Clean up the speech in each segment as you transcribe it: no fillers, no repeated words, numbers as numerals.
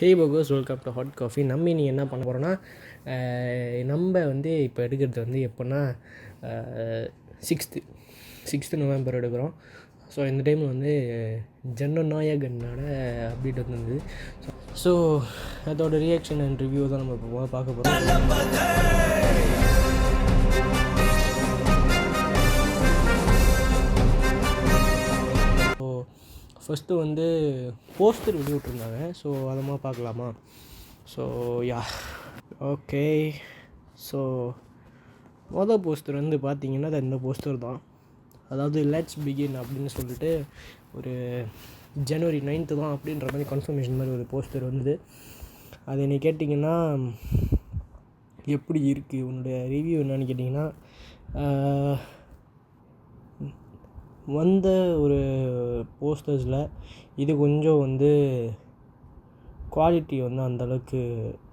Hey burgers, welcome to hot coffee. நம்ம இன்னைக்கு என்ன பண்ண போகிறோன்னா, நம்ம வந்து இப்போ எடுக்கிறது வந்து எப்போன்னா 6th நவம்பர் எடுக்கிறோம். ஸோ இந்த டைமில் வந்து ஜனநாயகனோட அப்டேட் வந்தது. ஸோ அதோட ரியாக்ஷன் அண்ட் ரிவ்யூ தான் நம்ம இப்போ பார்க்க போகிறோம். ஃபஸ்ட்டு வந்து போஸ்டர் வெளியிட்ருந்தாங்க. ஸோ அதை பார்க்கலாமா? So okay. ஸோ போஸ்டர் வந்து பார்த்திங்கன்னா இந்த போஸ்டர் தான். அதாவது லெட்ஸ் பிகின் அப்படின்னு சொல்லிட்டு ஒரு January 9th தான் அப்படின்ற மாதிரி கன்ஃபர்மேஷன் மாதிரி ஒரு போஸ்டர் வந்தது. அது என்னை கேட்டிங்கன்னா எப்படி இருக்குது, உன்னுடைய ரிவ்யூ என்னன்னு கேட்டிங்கன்னா, வந்த ஒரு போஸ்டர்ஸில் இது கொஞ்சம் வந்து குவாலிட்டி வந்து அந்தளவுக்கு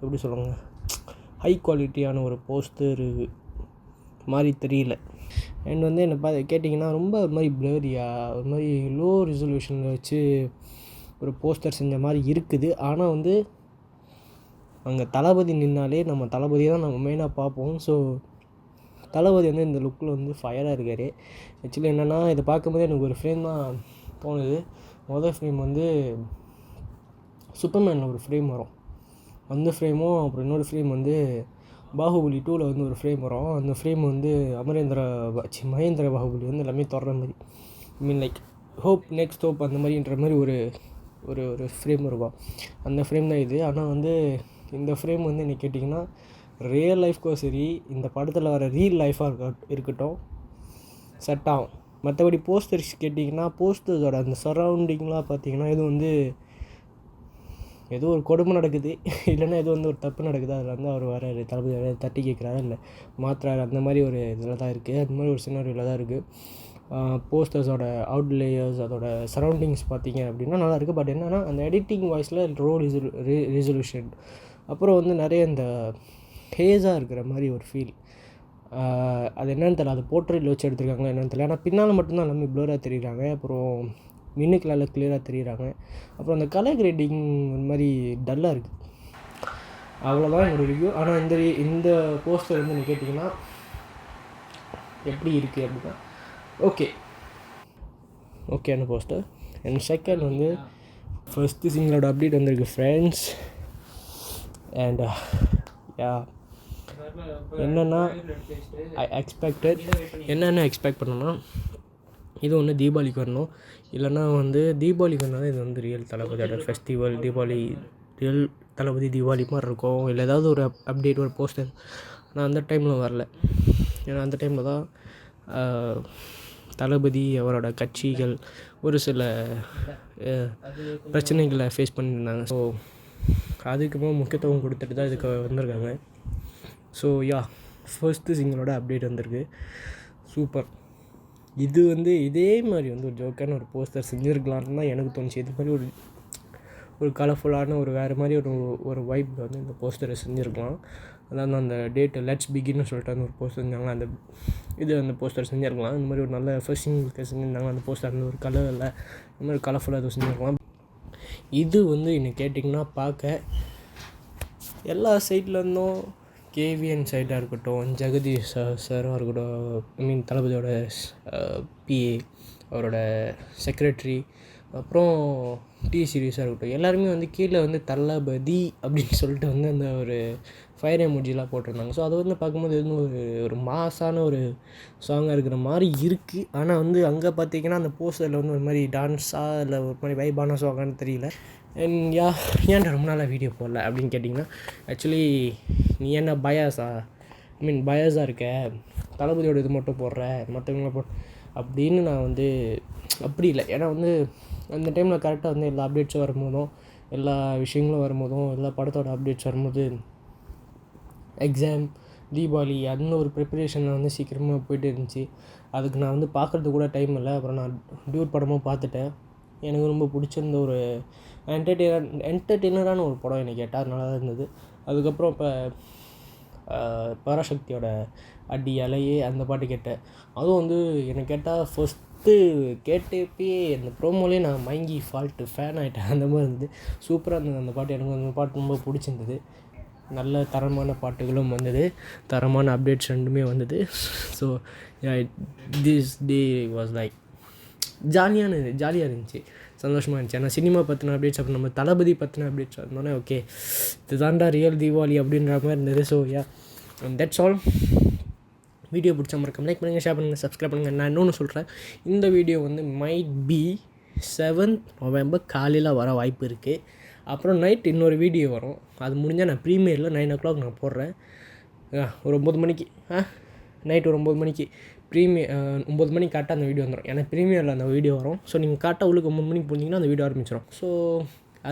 எப்படி சொல்லுவாங்க, ஹை குவாலிட்டியான ஒரு போஸ்டர் மாதிரி தெரியல. அண்ட் வந்து என்னை கேட்டிங்கன்னா ரொம்ப ஒரு மாதிரி ப்ளரியாக, ஒரு மாதிரி லோ ரெசல்யூஷனில் வச்சு ஒரு போஸ்டர் செஞ்ச மாதிரி இருக்குது. ஆனால் வந்து அங்கே தளபதி நின்னாலே நம்ம தளபதியை தான் நம்ம மெயினாக பார்ப்போம். ஸோ தளபதி வந்து இந்த லுக்கில் வந்து ஃபயராக இருக்கார். ஆக்சுவலி என்னென்னா, இதை பார்க்கும்போது எனக்கு ஒரு ஃப்ரேம் தான் தோணுது. மொதல் ஃப்ரேம் வந்து சூப்பர்மேனில் ஒரு ஃப்ரேம் வரும், அந்த ஃப்ரேமும் அப்புறம் இன்னொரு ஃப்ரேம் வந்து பாகுபலி 2ல் வந்து ஒரு ஃப்ரேம் வரும். அந்த ஃப்ரேம் வந்து மகேந்திர பாகுபலி வந்து எல்லாமே தொடர மாதிரி, லைக் நெக்ஸ்ட் ஹோப் அந்த மாதிரின்ற மாதிரி ஒரு ஒரு ஒரு ஃப்ரேம் இருக்கும். அந்த ஃப்ரேம் தான் இது. ஆனால் வந்து இந்த ஃப்ரேம் வந்து என்ன கேட்டிங்கன்னா, ரியல் லைஃப்க்கும் சரி, இந்த படத்தில் வர ரியல் லைஃபாக இருக்கட்டும் செட் ஆகும். மற்றபடி போஸ்டர்ஸ் கேட்டிங்கன்னா, போஸ்டர்ஸோட அந்த சரௌண்டிங்லாம் பார்த்திங்கன்னா, இது வந்து ஏதோ ஒரு கொடுமை நடக்குது, இல்லைன்னா ஏதோ வந்து ஒரு தப்பு நடக்குது, அதில் வந்து அவர் வராரு, தளபதி தட்டி கேட்குறாரு, இல்லை மாற்றுறாரு, அந்த மாதிரி ஒரு இதில் தான் இருக்குது. அது மாதிரி ஒரு சினாரியோவில் தான் இருக்குது. போஸ்டர்ஸோட அவுட்லேயர்ஸ், அதோட சரௌண்டிங்ஸ் பார்த்திங்க அப்படின்னா நல்லாயிருக்கு. பட் என்னென்னா, அந்த எடிட்டிங் வாய்ஸில் ரெசல்யூஷன், அப்புறம் வந்து நிறைய இந்த ஹேஸாக இருக்கிற மாதிரி ஒரு ஃபீல். அது என்னென்னு தெரியல, அது போர்ட்ரேட்டில் வச்சு எடுத்துருக்காங்க என்னென்னு தெரியல. ஆனால் பின்னால் மட்டும்தான் எல்லாமே ப்ளராக தெரியுறாங்க, அப்புறம் மின்னுக்கெல்லாம் கிளியராக தெரியுறாங்க. அப்புறம் அந்த கலர் கிரேடிங் ஒரு மாதிரி டல்லாக இருக்குது. அவ்வளோதான் என்னோடய ரிவ்யூ. ஆனால் இந்த போஸ்டர் வந்து நீங்கள் கேட்டிங்கன்னா எப்படி இருக்குது அப்படின்னா ஓகேயான போஸ்டர். அண்ட் செகண்ட் வந்து ஃபஸ்ட்டு சிங்களோட அப்டேட் வந்திருக்கு ஃப்ரெண்ட்ஸ். அண்ட் என்னென்னா என்னென்ன எக்ஸ்பெக்ட் பண்ணோன்னா, இது ஒன்று தீபாவளிக்கு வரணும், இல்லைன்னா வந்து தீபாவளிக்கு வந்தால் இது வந்து ரியல் தளபதியோட ஃபெஸ்டிவல், ரியல் தளபதி தீபாவளி மாதிரி இருக்கும். இல்லை ஏதாவது ஒரு அப்டேட், ஒரு போஸ்டர். ஆனால் அந்த டைமில் வரல. ஏன்னா அந்த டைமில் தான் தளபதி அவரோட கட்சிகள் ஒரு சில பிரச்சனைகளை ஃபேஸ் பண்ணியிருந்தாங்க. ஸோ அதுக்குமே முக்கியத்துவம் கொடுத்துட்டு தான் இதுக்கு வந்திருக்காங்க. ஸோ ஃபர்ஸ்ட்டு சிங்களோட அப்டேட் வந்திருக்கு. சூப்பர். இது வந்து இதே மாதிரி வந்து ஒரு ஜோக்கான ஒரு போஸ்டர் செஞ்சுருக்கலான்னு தான் எனக்கு தோணுச்சு. இது மாதிரி ஒரு கலர்ஃபுல்லான ஒரு வேறு மாதிரி ஒரு வைப்பில் வந்து இந்த போஸ்டரை செஞ்சுருக்கலாம். அதாவது அந்த டேட்டு லெட்ஸ் பிகின்னு சொல்லிட்டு அந்த ஒரு போஸ்டர் செஞ்சாங்க, அந்த போஸ்டர் செஞ்சுருக்கலாம். இந்த மாதிரி ஒரு நல்ல ஃபர்ஸ்டிங்க்கு செஞ்சுருந்தாங்க அந்த போஸ்டர், அந்த ஒரு கலரில் இந்த மாதிரி கலர்ஃபுல்லாக எதுவும் செஞ்சுருக்கலாம். இது வந்து என்ன கேட்டிங்கன்னா, பார்க்க எல்லா சைட்லேருந்தும் கேவிஎன் சைடாக இருக்கட்டும், ஜெகதீஷ் சாராக இருக்கட்டும், தளபதியோட பிஏ, அவரோட செக்ரட்டரி, அப்புறம் டி சீரீஸாக இருக்கட்டும், எல்லாருமே வந்து கீழே வந்து தளபதி அப்படின்னு சொல்லிட்டு வந்து அந்த ஒரு ஃபயர் எமோஜிலாம் போட்டிருந்தாங்க. ஸோ அதை வந்து பார்க்கும்போது இது ஒரு மாஸான ஒரு சாங்காக இருக்கிற மாதிரி இருக்குது. ஆனால் வந்து அங்கே பார்த்திங்கன்னா அந்த போஸ்டரில் வந்து ஒரு மாதிரி டான்ஸாக இல்லை ஒரு மாதிரி வைபான சாங்கான்னு தெரியல. அண்ட் ஏன்டா ரொம்ப நாளாக வீடியோ போடல அப்படின்னு கேட்டிங்கன்னா, ஆக்சுவலி நீ என்ன பயாஸாக இருக்க, தளபதியோட இது மட்டும் போடுற, மற்றவங்கள அப்படின்னு நான் வந்து அப்படி இல்லை. ஏன்னா வந்து அந்த டைமில் கரெக்டாக வந்து எல்லா அப்டேட்ஸும் வரும்போதும், எல்லா விஷயங்களும் வரும்போதும், எல்லா படத்தோட அப்டேட்ஸ் வரும்போது, எக்ஸாம், தீபாவளி அந்த ஒரு ப்ரிப்பரேஷனில் வந்து சீக்கிரமாக போய்ட்டு இருந்துச்சு. அதுக்கு நான் வந்து பார்க்குறதுக்கு கூட டைம் இல்லை. அப்புறம் நான் டியூட் படமும் பார்த்துட்டேன். எனக்கு ரொம்ப பிடிச்சிருந்த ஒரு என்டர்டெய்னரான ஒரு படம் என்னை கேட்டால் நல்லா தான் இருந்தது. அதுக்கப்புறம் இப்போ பராசக்தியோட அடி அலையே அந்த பாட்டு கேட்டேன். அதுவும் வந்து என்னை கேட்டால் ஃபஸ்ட்டு கேட்டப்பயே அந்த ப்ரோமோலேயே நான் மயங்கி ஃபேன் ஆகிட்டேன். அந்த மாதிரி இருந்தது. சூப்பராக இருந்தது அந்த பாட்டு. எனக்கு அந்த பாட்டு ரொம்ப பிடிச்சிருந்தது. நல்ல தரமான பாட்டுகளும் வந்தது, தரமான அப்டேட்ஸ் ரெண்டுமே வந்தது. So this day was like ஜாலியாக இருந்துச்சு, சந்தோஷமாக இருந்துச்சு. ஏன்னா சினிமா பற்றின அப்டேட்ஸ், அப்புறம் நம்ம தளபதி பற்றின அப்டேட்ஸ் வந்தோடனே ஓகே இது தாண்டா ரியல் தீபாவளி அப்படின்ற மாதிரி இருந்தது. So that's all. வீடியோ பிடிச்ச மறக்காம லைக் பண்ணுங்கள், ஷேர் பண்ணுங்கள், சப்ஸ்கிரைப் பண்ணுங்கள். நான் இன்னொன்று சொல்கிறேன், இந்த வீடியோ வந்து மைட் பி 7th November காலையில் வர வாய்ப்பு இருக்குது. அப்புறம் நைட் இன்னொரு வீடியோ வரும். அது முடிஞ்சால் நான் ப்ரீமியரில் 9 o'clock நான் போடுறேன். ஒரு 9 மணிக்கு நைட் ஒரு 9 மணிக்கு 9 மணிக்கு கரெக்டாக அந்த வீடியோ வந்துடும். ஏன்னா ப்ரீமியரில் அந்த வீடியோ வரும். ஸோ நீங்கள் கரெக்டாக உள்ளுக்கு 9 மணிக்கு போனீங்கன்னா அந்த வீடியோ ஆரம்பிச்சிடும். ஸோ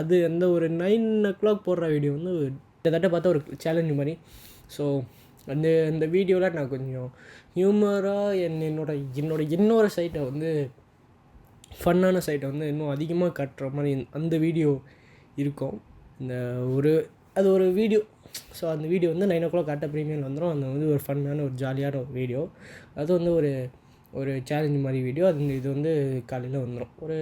அது அந்த ஒரு 9 o'clock போடுற வீடியோ வந்து கிட்டத்தட்ட பார்த்தா ஒரு சேலஞ்சு மாதிரி. ஸோ அந்த வீடியோவில் நான் கொஞ்சம் ஹியூமராக என்னோட இன்னொரு சைட்டை வந்து ஃபன்னான சைட்டை வந்து இன்னும் அதிகமாக காட்டுற மாதிரி அந்த வீடியோ இருக்கும். அது ஒரு வீடியோ. ஸோ அந்த வீடியோ வந்து 9 o'clock கரெக்டாக ப்ரீமியரில் வந்துடும். அந்த வந்து ஒரு ஃபன்னான ஒரு ஜாலியான ஒரு வீடியோ. அது வந்து ஒரு சேலஞ்சு மாதிரி வீடியோ. இது வந்து காலையில் வந்துடும், ஒரு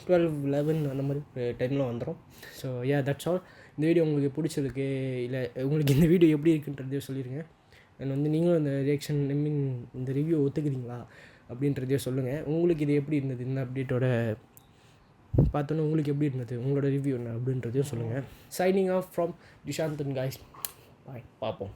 12-11 அந்த மாதிரி ஒரு டைமில் வந்துடும். So that's all. இந்த வீடியோ உங்களுக்கு பிடிச்சிருக்கு இல்லை உங்களுக்கு இந்த வீடியோ எப்படி இருக்குன்றதையும் சொல்லிடுங்க. அண்ட் வந்து நீங்களும் இந்த ரியாக்ஷன் இந்த ரிவ்யூ ஒத்துக்கிறீங்களா அப்படின்றதையும் சொல்லுங்கள். உங்களுக்கு இது எப்படி இருந்தது, இந்த அப்டேட்டோட பார்த்தோன்னே உங்களுக்கு எப்படி இருந்தது, உங்களோட ரிவ்யூ என்ன அப்படின்றதையும் சொல்லுங்கள். Signing off from Dishanthan guys. Bye, பார்ப்போம்.